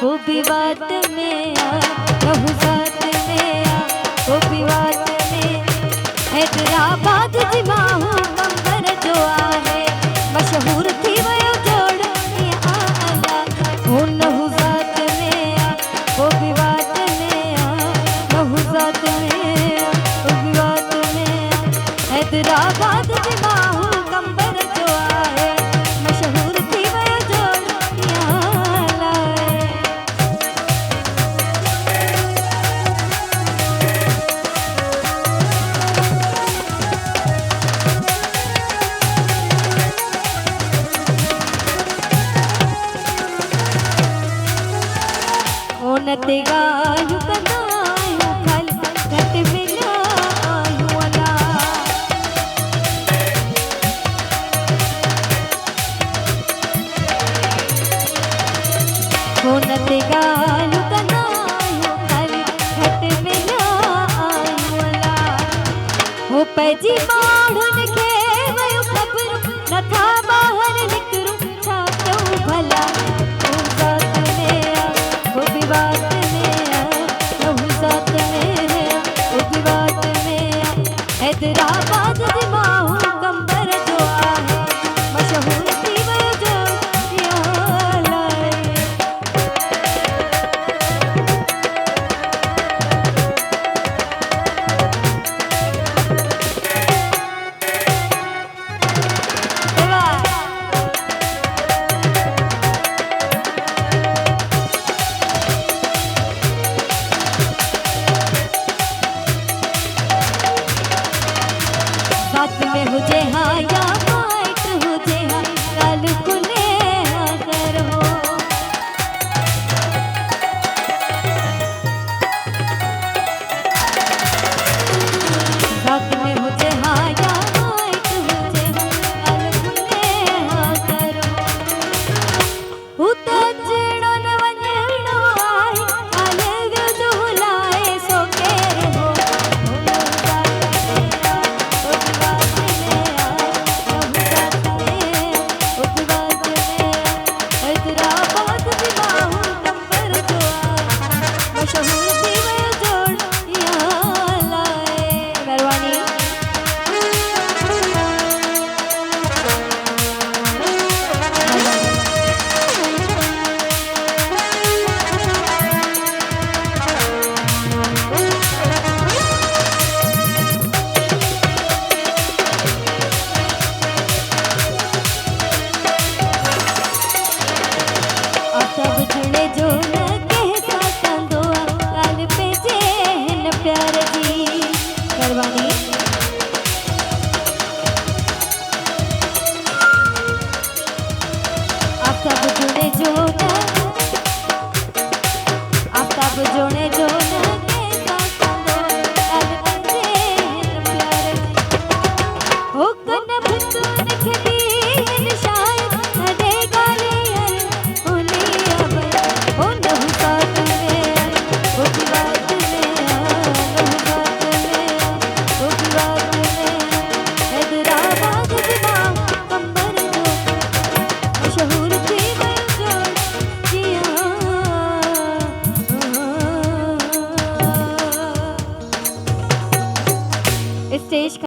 वो भी बात में आ, रहू साथ में आ, वो भी बात में। हैदराबाद जी माहू कंबर जो आहे मशहूर थी वयो जोड़ आला वो रहू साथ में आ, वो भी बात में आ, रहू साथ में आ, वो भी बात में आ। हैदराबाद जी माहू कंबर जो आहे मशहूर थी वयो जोड़ आला। ओनते गायु कनायु खल घट मिला आयु अला। ओनते गायु कनायु खल घट मिला आयु अला। हो पैजी माण्हुनि खे वयो ख़बर नथा ॿाहिरि निकिरूं छा कयूं भला। रहू साथ में आ, वो भी बात में आ, रहू साथ में आ, वो भी बात में आ। हैदराबाद जी माहू कंबर जो आहे मशहूर थी वयो जोड़ आला। साथ में हुजे हा या माइट हुजे हा काल खुले हाज़र हो। साथ में हुजे हा या माइट हुजे हा काल खुले हाज़र हो। हू त अचणो न वञणो आहे काले वियो जो हुलाए सो केर हो। हैदराबाद जी माहू कंबर जो आहे मशहूर थी वयो जोड़ आला। महिरबानी। सब जुड़े जो न कहता कंदो काल पे जे हिन प्यार जी। महिरबानी। आप सब जुड़े जो न